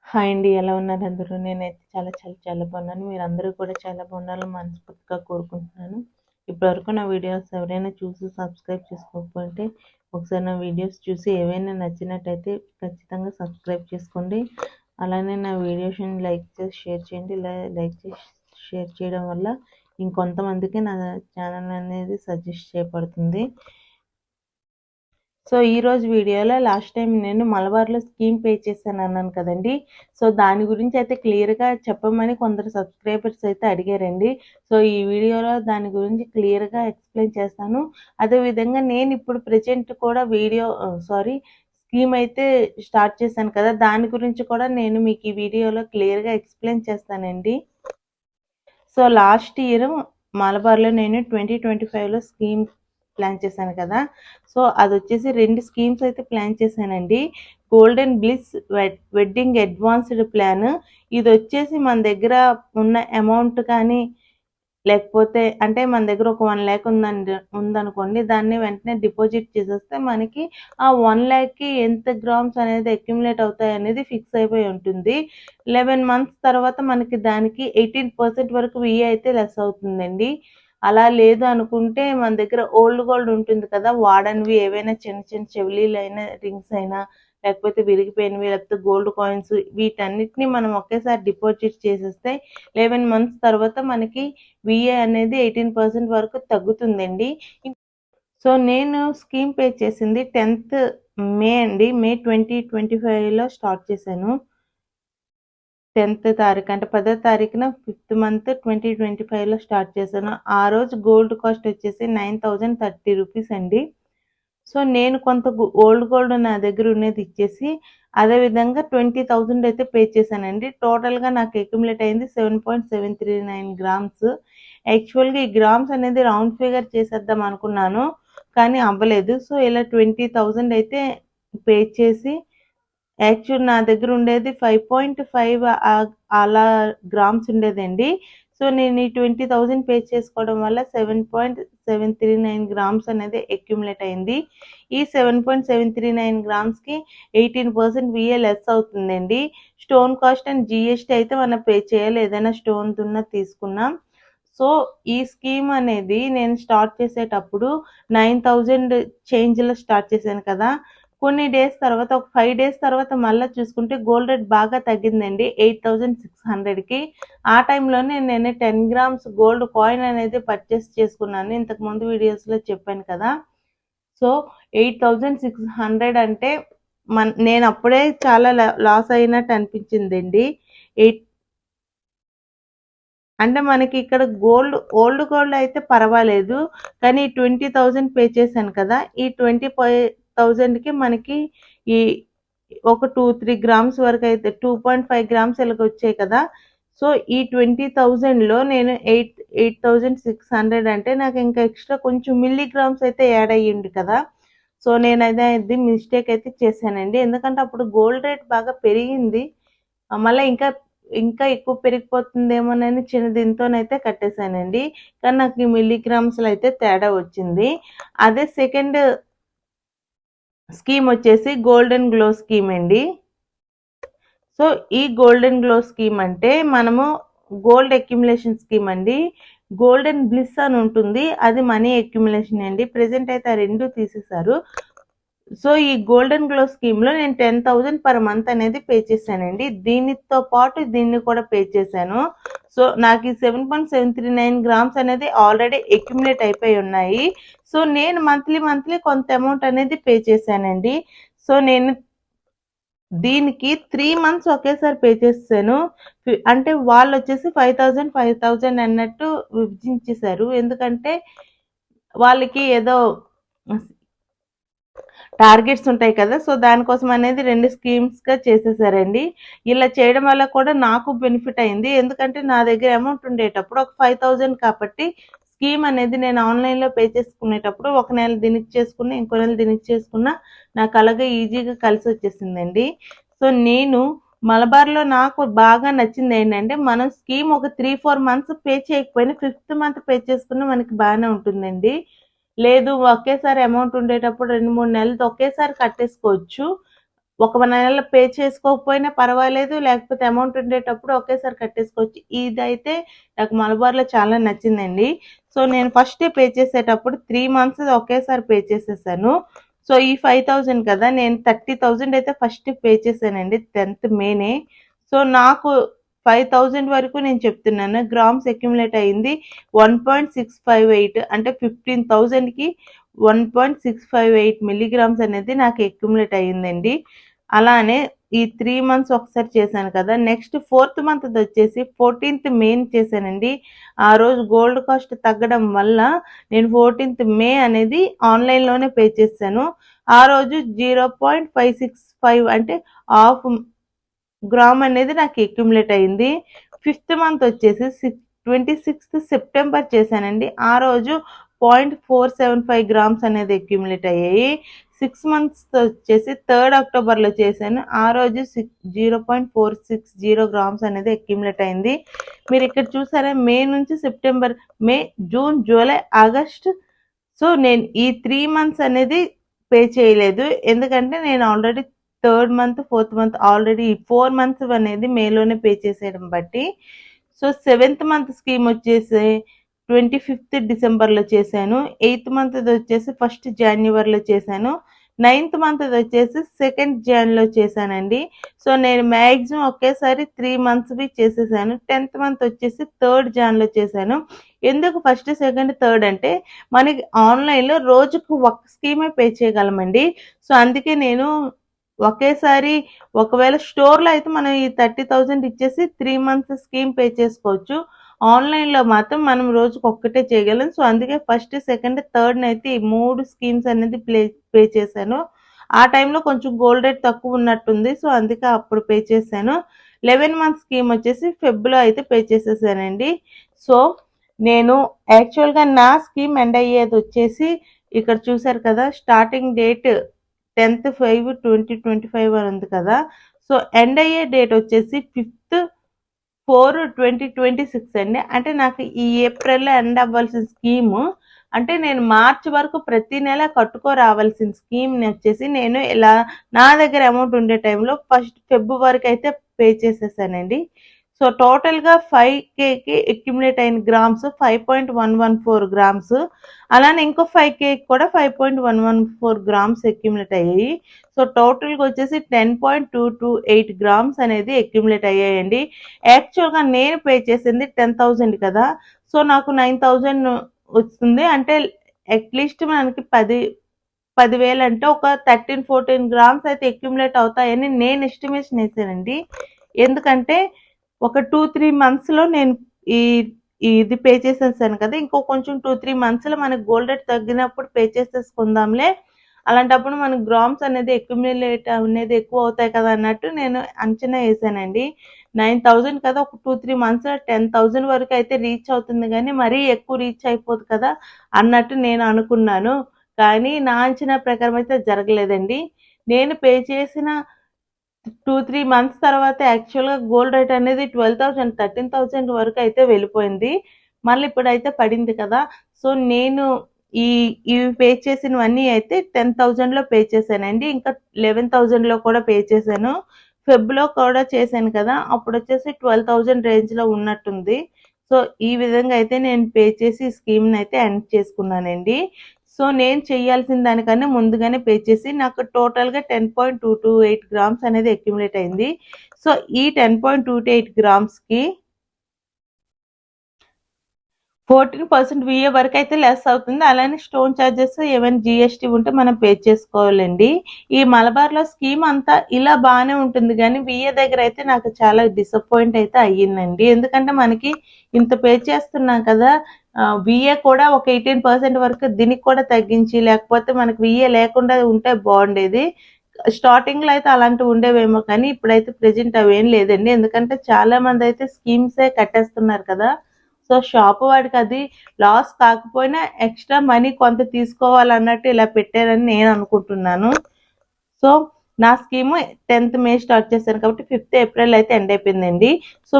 Hi అండి. ఎలా ఉన్నారు అందరూ? నేనైతే చాలా బాగున్నాను. మీరందరూ కూడా చాలా బాగుండాలని మనస్ఫూర్తిగా కోరుకుంటున్నాను. ఇప్పటివరకు నా వీడియోస్ ఎవరైనా చూసి సబ్స్క్రైబ్ చేసుకోకపోతే ఒకసారి నా వీడియోస్ చూసి ఏవైనా నచ్చినట్టయితే ఖచ్చితంగా సబ్స్క్రైబ్ చేసుకోండి. అలానే నా వీడియోస్ని లైక్ చేసి షేర్ చేయండి. ఇలా లైక్ చేసి షేర్ చేయడం వల్ల ఇంకొంతమందికి నా ఛానల్ అనేది సజెస్ట్ చేయబడుతుంది. సో ఈరోజు వీడియోలో లాస్ట్ టైం నేను మలబార్లో స్కీమ్ పే చేశాను అన్నాను కదండి. సో దాని గురించి అయితే క్లియర్గా చెప్పమని కొందరు సబ్స్క్రైబర్స్ అయితే అడిగారండి. సో ఈ వీడియోలో దాని గురించి క్లియర్గా ఎక్స్ప్లెయిన్ చేస్తాను. అదేవిధంగా నేను ఇప్పుడు ప్రజెంట్ కూడా స్కీమ్ అయితే స్టార్ట్ చేశాను కదా, దాని గురించి కూడా నేను మీకు ఈ వీడియోలో క్లియర్గా ఎక్స్ప్లెయిన్ చేస్తానండి. సో లాస్ట్ ఇయర్ మలబార్లో నేను 2025లో స్కీమ్ ప్లాన్ చేశాను కదా. సో అది వచ్చేసి 2 స్కీమ్స్ అయితే ప్లాన్ చేశానండి. Golden bliss wedding advanced plan. ఇది వచ్చేసి మన దగ్గర ఉన్న అమౌంట్ కానీ లేకపోతే అంటే మన దగ్గర ఒక 1 lakh ఉందనుకోండి, దాన్ని వెంటనే డిపాజిట్ చేసేస్తే మనకి ఆ 1 lakh ఎంత గ్రామ్స్ అనేది అక్యుములేట్ అవుతాయి అనేది ఫిక్స్ అయిపోయి ఉంటుంది. 11 months తర్వాత మనకి దానికి 18% వరకు విఏ అయితే లెస్ అవుతుందండి. అలా లేదు అనుకుంటే మన దగ్గర ఓల్డ్ గోల్డ్ ఉంటుంది కదా, వాడనివి ఏవైనా చిన్న చిన్న చెవిలీలు అయినా, రింగ్స్ అయినా, లేకపోతే విరిగిపోయినవి, లేకపోతే గోల్డ్ కాయిన్స్, వీటన్నిటిని మనం ఒకేసారి డిపాజిట్ చేసేస్తే 11 months తర్వాత మనకి విఏ అనేది 18% వరకు తగ్గుతుందండి. సో నేను స్కీమ్ పే చేసింది 10th మే అండి. మే 2025లో స్టార్ట్ చేశాను. 10th తారీఖు అంటే 10వ తారీఖున 5th month 2025లో స్టార్ట్ చేశాను. ఆ రోజు గోల్డ్ కాస్ట్ వచ్చేసి 9030 రూపీస్ అండి. సో నేను కొంత ఓల్డ్ గోల్డ్ నా దగ్గర ఉన్నది ఇచ్చేసి అదేవిధంగా 20,000 అయితే పే చేశానండి. టోటల్గా నాకు అక్యుములేట్ అయింది 7.739 గ్రామ్స్. యాక్చువల్గా ఈ గ్రామ్స్ అనేది రౌండ్ ఫిగర్ చేసేద్దాం అనుకున్నాను, కానీ అవ్వలేదు. సో ఇలా 20,000 అయితే పే చేసి, యాక్చువల్ నా దగ్గర ఉండేది 5.5 అలా గ్రామ్స్ ఉండేదండి. సో నేను ఈ 20,000 పే చేసుకోవడం వల్ల 7.739 గ్రామ్స్ అనేది అక్యుములేట్ అయింది. ఈ 7.739 గ్రామ్స్కి 18% విఏ లెస్ అవుతుందండి. స్టోన్ కాస్ట్ అండ్ జిఎస్టీ అయితే మనం పే చేయాలి, ఏదైనా స్టోన్ దున్న తీసుకున్నాం. సో ఈ స్కీమ్ అనేది నేను స్టార్ట్ చేసేటప్పుడు 9,000 చేంజ్లో స్టార్ట్ చేశాను కదా. కొన్ని డేస్ తర్వాత, ఒక 5 days తర్వాత మళ్ళీ చూసుకుంటే గోల్డ్ రేట్ బాగా తగ్గిందండి 8,600కి. ఆ టైంలోనే నేను 10 grams గోల్డ్ కాయిన్ అనేది పర్చేస్ చేసుకున్నాను, ఇంతకుముందు వీడియోస్లో చెప్పాను కదా. సో 8,600 అంటే నేను అప్పుడే చాలా లాస్ అయినట్టు అనిపించిందండి. అంటే మనకి ఇక్కడ ఓల్డ్ గోల్డ్ అయితే పర్వాలేదు, కానీ 20,000 పే చేశాను కదా, ఈ 20,000కి మనకి ఈ ఒక 2-3 గ్రామ్స్ వరకు అయితే 2.5 గ్రామ్స్ ఇలాగ వచ్చాయి కదా. సో ఈ 20,000లో నేను 8,600 అంటే నాకు ఇంకా ఎక్స్ట్రా కొంచెం మిల్లీగ్రామ్స్ అయితే యాడ్ అయ్యింది కదా. సో నేనైతే ఇది మిస్టేక్ అయితే చేశానండి, ఎందుకంటే అప్పుడు గోల్డ్ రేట్ బాగా పెరిగింది. మళ్ళీ ఇంకా ఎక్కువ పెరిగిపోతుందేమోనని చిన్న దీంతోనైతే కట్టేశానండి. కానీ నాకు ఈ మిల్లీగ్రామ్స్లో అయితే తేడా వచ్చింది. అదే సెకండ్ స్కీమ్ వచ్చేసి గోల్డెన్ గ్లో స్కీమ్ అండి. సో ఈ గోల్డెన్ గ్లో స్కీమ్ అంటే మనము గోల్డ్ అక్యుములేషన్ స్కీమ్ అండి. గోల్డెన్ బ్లిస్ అని ఉంటుంది, అది మనీ అక్యుములేషన్ అండి. ప్రెసెంట్ అయితే ఆ రెండు తీసేశారు. సో ఈ గోల్డెన్ గ్లో స్కీమ్లో నేను 10,000 per month అనేది పే చేశానండి. దీనితో పాటు దీన్ని కూడా పే చేశాను. సో నాకు ఈ 7.739 గ్రామ్స్ అనేది ఆల్రెడీ అక్యుములేట్ అయిపోయి ఉన్నాయి. సో నేను మంత్లీ కొంత అమౌంట్ అనేది పే చేశానండి. సో నేను దీనికి 3 months ఒకేసారి పే చేశాను. అంటే వాళ్ళు వచ్చేసి 5,000 అన్నట్టు విభజించేశారు, ఎందుకంటే వాళ్ళకి ఏదో టార్గెట్స్ ఉంటాయి కదా. సో దానికోసం అనేది 2 స్కీమ్స్గా చేసేసారండి. ఇలా చేయడం వల్ల కూడా నాకు బెనిఫిట్ అయింది, ఎందుకంటే నా దగ్గర అమౌంట్ ఉండేటప్పుడు ఒక 5,000 కాబట్టి స్కీమ్ అనేది నేను ఆన్లైన్లో పే చేసుకునేటప్పుడు ఒక నెల దీనికి చేసుకున్నా, ఇంకో నెల దీనికి చేసుకున్నా నాకు అలాగే ఈజీగా కలిసి వచ్చేసిందండి. సో నేను మలబార్లో నాకు బాగా నచ్చింది ఏంటంటే, మనం స్కీమ్ ఒక 3-4 months పే చేయకపోయినా 5th month పే చేసుకున్నా మనకి బాగానే ఉంటుందండి. లేదు ఒకేసారి అమౌంట్ ఉండేటప్పుడు 2-3 నెలలతో ఒకేసారి కట్టేసుకోవచ్చు. ఒక నెల పే చేసుకోకపోయినా పర్వాలేదు, లేకపోతే అమౌంట్ ఉండేటప్పుడు ఒకేసారి కట్టేసుకోవచ్చు. ఇదైతే నాకు మలబార్‌లో చాలా నచ్చిందండి. సో, నేను ఫస్టే పే చేసేటప్పుడు 3 మంత్స్ ఒకేసారి పే చేసేసాను. సో, ఈ 5,000 కదా! నేను 30,000 అయితే ఫస్ట్ పే చేశానండి 10th మేనే. సో, నాకు 5,000 వరకు నేను చెప్తున్నాను. గ్రామ్స్ అక్యుములేట్ అయింది 1.658 అంటే 15,000కి 1.658 మిల్లీగ్రామ్స్ అనేది నాకు అక్యుములేట్ అయ్యిందండి. అలానే ఈ 3 మంత్స్ ఒకసారి చేశాను కదా! నెక్స్ట్ 4th మంత్‌ది వచ్చేసి 14th మేన చేశానండి. ఆ రోజు గోల్డ్ కాస్ట్ తగ్గడం వల్ల నేను 14th మే అనేది ఆన్‌లైన్‌లోనే పే చేశాను. ఆ రోజు 0.565 అంటే హాఫ్ గ్రామ్ అనేది నాకు అక్యుములేట్ అయింది. 5th మంత్ వచ్చేసి 26th సెప్టెంబర్ చేశానండి. ఆ రోజు 0.475 గ్రామ్స్ అనేది అక్యుములేట్ అయ్యాయి. 6 మంత్స్ వచ్చేసి 3rd అక్టోబర్లో చేశాను. ఆ రోజు 0.460 గ్రామ్స్ అనేది అక్యుములేట్ అయింది. మీరు ఇక్కడ చూసారా, మే నుంచి సెప్టెంబర్, మే, జూన్, జూలై, ఆగస్ట్. సో నేను ఈ 3 మంత్స్ అనేది పే చేయలేదు. ఎందుకంటే నేను already 3rd month, 4th month already 4 months అనేది మేలోనే పే చేసేయడం బట్టి. సో 7th మంత్ స్కీమ్ వచ్చేసి 25th డిసెంబర్లో చేశాను. 8th మంత్ వచ్చేసి 1st జాన్యువరిలో చేశాను. 9th మంత్ వచ్చేసి 2nd జాన్లో చేశానండి. సో నేను మ్యాక్సిమం ఒకేసారి 3 మంత్స్వి చేసేసాను. 10th మంత్ వచ్చేసి 3rd జాన్లో చేశాను. ఎందుకు 1st, 2nd, 3rd అంటే మనకి ఆన్లైన్లో రోజుకు ఒక స్కీమే పే చేయగలమండి. సో అందుకే నేను ఒకేసారి, ఒకవేళ స్టోర్లో అయితే మనం ఈ 30,000 ఇచ్చేసి 3 మంత్స్ స్కీమ్ పే చేసుకోవచ్చు. ఆన్లైన్లో మాత్రం మనం రోజుకు ఒక్కటే చేయగలం. సో అందుకే 1st, 2nd, 3rd అయితే ఈ 3 స్కీమ్స్ అనేది పే చేశాను. ఆ టైంలో కొంచెం గోల్డ్ రేట్ తక్కువ ఉన్నట్టుంది. సో అందుకే అప్పుడు పే చేశాను. 11 మంత్ స్కీమ్ వచ్చేసి ఫెబ్లో అయితే పే చేసేసానండి. సో నేను యాక్చువల్గా నా స్కీమ్ ఎండ్ అయ్యేది వచ్చేసి ఇక్కడ చూసారు కదా, స్టార్టింగ్ డేట్ 10/5/2025 అని ఉంది కదా. సో ఎండ్ అయ్యే డేట్ వచ్చేసి 5/4/2026 అండి. అంటే నాకు ఈ ఏప్రిల్లో ఎండ్ అవ్వాల్సిన స్కీము, అంటే నేను మార్చి వరకు ప్రతి నెల కట్టుకోరావాల్సిన స్కీమ్ని వచ్చేసి నేను ఇలా నా దగ్గర అమౌంట్ ఉండే టైంలో ఫస్ట్ ఫిబ్రవరికి అయితే పే చేసేసానండి. సో టోటల్గా 5Kకి అక్యుములేట్ అయిన గ్రామ్స్ 5.114 గ్రామ్స్. అలానే ఇంకో 5K కూడా 5.114 గ్రామ్స్ అక్యుములేట్ అయ్యాయి. సో టోటల్గా వచ్చేసి 10.228 గ్రామ్స్ అనేది అక్యుములేట్ అయ్యాయండి. యాక్చువల్గా నేను పే చేసింది 10,000 కదా. సో నాకు 9,000 వస్తుంది. అంటే అట్లీస్ట్ మనకి 10,000 అంటే ఒక 13-14 గ్రామ్స్ అయితే అక్యుములేట్ అవుతాయని నేను ఎస్టిమేషన్ వేసానండి. ఎందుకంటే ఒక 2-3 మంత్స్లో నేను ఇది పే చేసేసాను కదా. ఇంకో కొంచెం 2-3 మంత్స్లో మనకి గోల్డ్ రేట్ తగ్గినప్పుడు పే చేసేసుకుందాంలే, అలాంటప్పుడు మనకి గ్రామ్స్ అనేది అక్యుములేట్ అనేది ఎక్కువ అవుతాయి కదా అన్నట్టు నేను అంచనా వేసానండి. 9,000 కదా, ఒక 2-3 మంత్స్లో 10,000 వరకు అయితే రీచ్ అవుతుంది, కానీ మరీ ఎక్కువ రీచ్ అయిపోదు కదా అన్నట్టు నేను అనుకున్నాను. కానీ నా అంచనా ప్రకారం అయితే జరగలేదండి. నేను పే చేసిన 2-3 మంత్స్ తర్వాత యాక్చువల్గా గోల్డ్ రేట్ అనేది 12,000, 13,000 వరకు అయితే వెళ్ళిపోయింది. మళ్ళీ ఇప్పుడైతే పడింది కదా. సో నేను ఇవి పే చేసినవన్నీ అయితే 10,000లో పే చేశానండి. ఇంకా 11,000లో కూడా పే చేశాను. ఫెబ్లో కూడా చేశాను కదా, అప్పుడు వచ్చేసి 12,000 రేంజ్లో ఉన్నట్టుంది. సో ఈ విధంగా అయితే నేను పే చేసి ఈ స్కీమ్ని అయితే ఎండ్ చేసుకున్నానండి. సో నేను చేయాల్సిన దానికన్నా ముందుగానే పే చేసి నాకు టోటల్గా 10.228 గ్రామ్స్ అనేది అక్యుములేట్ అయింది. సో ఈ 10.228 గ్రామ్స్కి 14% VA వరకు అయితే లెస్ అవుతుంది. అలానే స్టోన్ ఛార్జెస్, ఏమైనా GST ఉంటే మనం పే చేసుకోవాలండి. ఈ మలబార్లో స్కీమ్ అంతా ఇలా బాగానే ఉంటుంది, కానీ VA దగ్గర అయితే నాకు చాలా డిసప్పాయింట్ అయితే అయ్యిందండి. ఎందుకంటే మనకి ఇంత పే చేస్తున్నాం కదా, VA కూడా ఒక 18% వరకు దీనికి కూడా తగ్గించి, లేకపోతే మనకి VA లేకుండా ఉంటే బాగుండేది. స్టార్టింగ్లో అయితే అలాంటివి ఉండేవేమో, కానీ ఇప్పుడైతే ప్రెజెంట్ అవేం లేదండి. ఎందుకంటే చాలా మంది అయితే స్కీమ్సే కట్టేస్తున్నారు కదా. సో షాప్ వాడికి అది లాస్ కాకపోయినా ఎక్స్ట్రా మనీ కొంత తీసుకోవాలన్నట్టు ఇలా పెట్టారని నేను అనుకుంటున్నాను. సో నా స్కీము 10th మే స్టార్ట్ చేశాను కాబట్టి 5th ఏప్రిల్ అయితే ఎండ్ అయిపోయిందండి. సో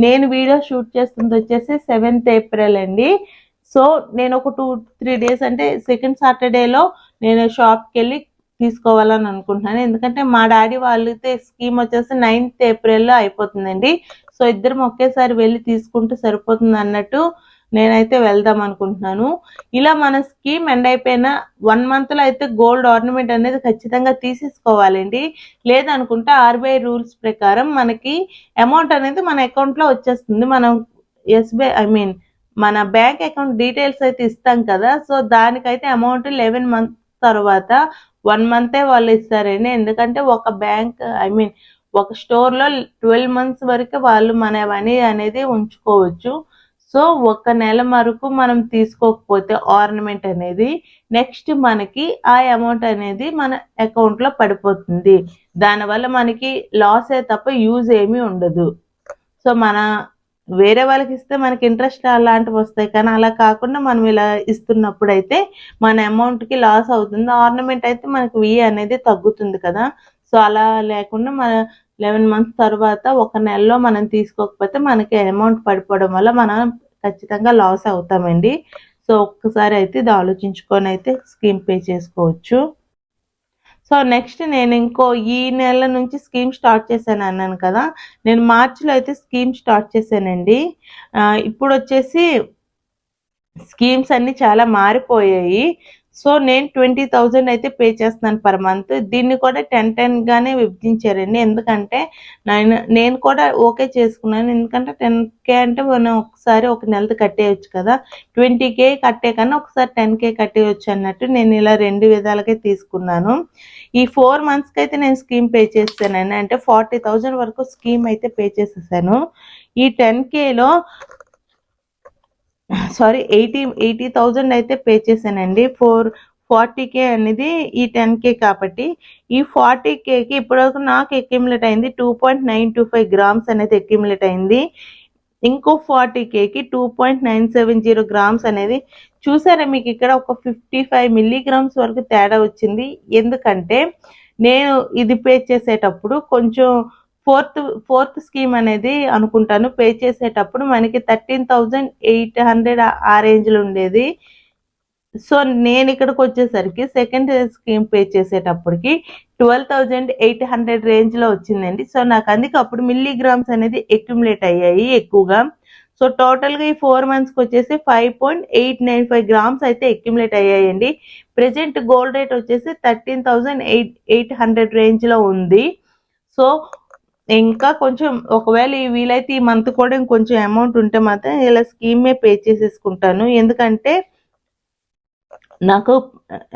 నేను వీడియో షూట్ చేస్తుంది వచ్చేసి 7th ఏప్రిల్ అండి. సో నేను ఒక 2-3 డేస్ అంటే సెకండ్ సాటర్డేలో నేను షాప్కి వెళ్ళి తీసుకోవాలని అనుకుంటున్నాను. ఎందుకంటే మా డాడీ వాళ్ళైతే స్కీమ్ వచ్చేసి 9th ఏప్రిల్లో అయిపోతుందండి. సో ఇద్దరం ఒకేసారి వెళ్ళి తీసుకుంటే సరిపోతుంది అన్నట్టు నేనైతే వెళ్దాం అనుకుంటున్నాను. ఇలా మన స్కీమ్ ఎండ్ అయిపోయిన 1 monthలో అయితే గోల్డ్ ఆర్నమెంట్ అనేది ఖచ్చితంగా తీసేసుకోవాలండి. లేదనుకుంటే ఆర్బీఐ రూల్స్ ప్రకారం మనకి అమౌంట్ అనేది మన అకౌంట్లో వచ్చేస్తుంది. మనం మన బ్యాంక్ అకౌంట్ డీటెయిల్స్ అయితే ఇస్తాం కదా, సో దానికైతే అమౌంట్ 11 months తర్వాత 1 month వాళ్ళు ఇస్తారండి. ఎందుకంటే ఒక స్టోర్లో 12 months వరకు వాళ్ళు మన మనీ అనేది ఉంచుకోవచ్చు. సో 1 నెల వరకు మనం తీసుకోకపోతే ఆర్నమెంట్ అనేది నెక్స్ట్ మనకి ఆ అమౌంట్ అనేది మన అకౌంట్లో పడిపోతుంది. దానివల్ల మనకి లాసే తప్ప యూజ్ ఏమీ ఉండదు. సో మన వేరే వాళ్ళకి ఇస్తే మనకి ఇంట్రెస్ట్ అలాంటివి వస్తాయి, కానీ అలా కాకుండా మనం ఇలా ఇస్తున్నప్పుడు అయితే మన అమౌంట్కి లాస్ అవుతుంది. ఆర్నమెంట్ అయితే మనకి అనేది తగ్గుతుంది కదా. సో అలా లేకుండా మన 11 months తర్వాత 1 నెలలో మనం తీసుకోకపోతే మనకి అమౌంట్ పడిపోవడం వల్ల మనం ఖచ్చితంగా లాస్ అవుతామండి. సో ఒక్కసారి అయితే ఇది ఆలోచించుకొని అయితే స్కీమ్ పే చేసుకోవచ్చు. సో నెక్స్ట్ నేను ఈ నెల నుంచి స్కీమ్ స్టార్ట్ చేశాను అన్నాను కదా, నేను మార్చిలో అయితే స్కీమ్ స్టార్ట్ చేశానండి. ఇప్పుడు వచ్చేసి స్కీమ్స్ అన్నీ చాలా మారిపోయాయి. సో నేను 20,000 అయితే పే చేస్తున్నాను పర్ మంత్. దీన్ని కూడా 10 గానే విభజించారండి. ఎందుకంటే నేను కూడా ఓకే చేసుకున్నాను. ఎందుకంటే 10K అంటే మనం ఒకసారి 1 నెలది కట్టేయచ్చు కదా, 20K కట్టే కన్నా ఒకసారి 10K కట్టేయచ్చు అన్నట్టు నేను ఇలా 2 విధాలుగా తీసుకున్నాను. ఈ 4 monthsకి అయితే నేను స్కీమ్ పే చేస్తానండి. అంటే 40,000 వరకు స్కీమ్ అయితే పే చేసేసాను. ఈ 10Kలో 80,000 అయితే పే చేశానండి. 40K అనేది ఈ 10K కాబట్టి ఈ 40Kకి ఇప్పటివరకు నాకు అక్యుములేట్ అయింది 2.925 grams అనేది అక్యుములేట్ అయింది. ఇంకో 40Kకి 2.970 grams అనేది చూసారా, మీకు ఇక్కడ ఒక 55 milligrams వరకు తేడా వచ్చింది. ఎందుకంటే నేను ఇది పే చేసేటప్పుడు కొంచెం ఫోర్త్ స్కీమ్ అనేది అనుకుంటాను పే చేసేటప్పుడు మనకి 13,800 ఆ రేంజ్లో ఉండేది. సో నేను ఇక్కడికి వచ్చేసరికి సెకండ్ స్కీమ్ పే చేసేటప్పటికి 12,800 రేంజ్లో వచ్చిందండి. సో నాకు అందుకే అప్పుడు మిల్లీగ్రామ్స్ అనేది అక్యుములేట్ అయ్యాయి ఎక్కువగా. సో టోటల్గా ఈ 4 monthsకి వచ్చేసి 5.895 grams అయితే అక్యుములేట్ అయ్యాయండి. ప్రెజెంట్ గోల్డ్ రేట్ వచ్చేసి 13,800 రేంజ్లో ఉంది. సో ఇంకా కొంచెం ఒకవేళ వీలైతే ఈ మంత్ కూడా ఇంకొంచెం అమౌంట్ ఉంటే మాత్రం ఇలా స్కీమే పే చేసేసుకుంటాను. ఎందుకంటే నాకు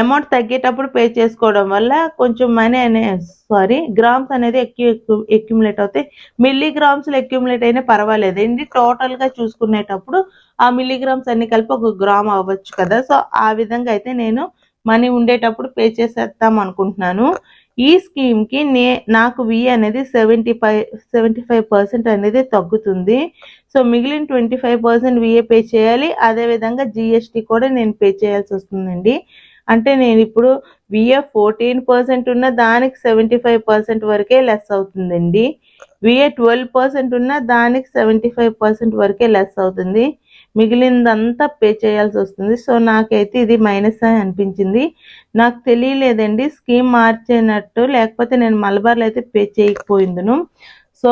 అమౌంట్ తగ్గేటప్పుడు పే చేసుకోవడం వల్ల కొంచెం గ్రామ్స్ అనేది అక్యుములేట్ అవుతాయి. మిల్లీగ్రామ్స్లో అక్యుములేట్ అయినా పర్వాలేదండి. టోటల్గా చూసుకునేటప్పుడు ఆ మిల్లీగ్రామ్స్ అన్ని కలిపి 1 gram అవ్వచ్చు కదా. సో ఆ విధంగా అయితే నేను మనీ ఉండేటప్పుడు పే చేసేద్దాం అనుకుంటున్నాను. ఈ స్కీమ్కి నాకు అనేది 75% అనేది తగ్గుతుంది. సో మిగిలిన 25% పే చేయాలి. అదేవిధంగా GST కూడా నేను పే చేయాల్సి వస్తుందండి. అంటే నేను ఇప్పుడు 14% ఉన్న దానికి 75% వరకే లెస్ అవుతుందండి. 12% ఉన్న దానికి 75% వరకే లెస్ అవుతుంది. మిగిలిందంతా పే చేయాల్సి వస్తుంది. సో నాకైతే ఇది మైనస్ అని అనిపించింది. నాకు తెలియలేదండి స్కీమ్ మార్చేనట్టు, లేకపోతే నేను మలబార్లో అయితే పే చేయకపోయిందును. సో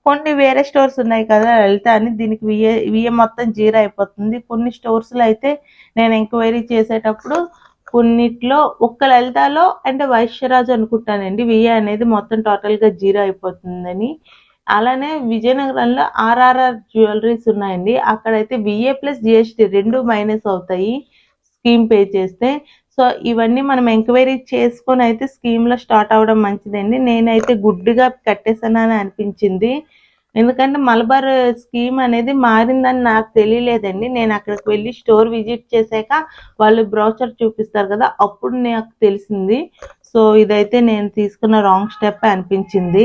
కొన్ని వేరే స్టోర్స్ ఉన్నాయి కదా లలిత అని, దీనికి విఏ మొత్తం 0 అయిపోతుంది. కొన్ని స్టోర్స్లో అయితే నేను ఎంక్వైరీ చేసేటప్పుడు కొన్నిట్లో ఒక్క లలితలో అంటే వైశ్యరాజు అనుకుంటానండి విఏ అనేది మొత్తం టోటల్గా 0 అయిపోతుందని. అలానే విజయనగరంలో RRR జ్యువెలరీస్ ఉన్నాయండి, అక్కడైతే విఏ ప్లస్ GST 2 మైనస్ అవుతాయి స్కీమ్ పే చేస్తే. సో ఇవన్నీ మనం ఎంక్వైరీ చేసుకొని అయితే స్కీమ్లో స్టార్ట్ అవ్వడం మంచిదండి. నేనైతే గుడ్డుగా కట్టేసానని అనిపించింది. ఎందుకంటే మలబార్ స్కీమ్ అనేది మారిందని నాకు తెలియలేదండి. నేను అక్కడికి వెళ్ళి స్టోర్ విజిట్ చేశాక వాళ్ళు బ్రౌచర్ చూపిస్తారు కదా, అప్పుడు నాకు తెలిసింది. సో ఇదైతే నేను తీసుకున్న రాంగ్ స్టెప్ అనిపించింది.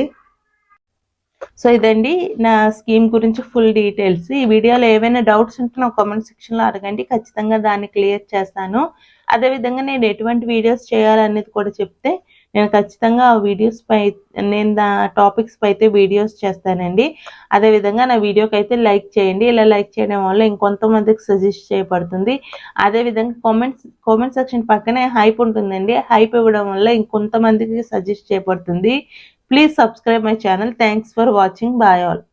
సో ఇదండి నా స్కీమ్ గురించి ఫుల్ డీటెయిల్స్. ఈ వీడియోలో ఏవైనా డౌట్స్ ఉంటే నా కామెంట్ సెక్షన్లో అడగండి, ఖచ్చితంగా దాన్ని క్లియర్ చేస్తాను. అదేవిధంగా నేను ఎటువంటి వీడియోస్ చేయాలనేది కూడా చెప్తే నేను ఖచ్చితంగా ఆ వీడియోస్ పై నేను టాపిక్స్ పై అయితే వీడియోస్ చేస్తానండి. అదేవిధంగా నా వీడియోకి అయితే లైక్ చేయండి. ఇలా లైక్ చేయడం వల్ల ఇంకొంతమందికి సజెస్ట్ చేయబడుతుంది. అదేవిధంగా కామెంట్ సెక్షన్ పక్కనే హైప్ ఉంటుందండి. హైప్ ఇవ్వడం వల్ల ఇంకొంతమందికి సజెస్ట్ చేయబడుతుంది. Please subscribe my channel. Thanks for watching. Bye all.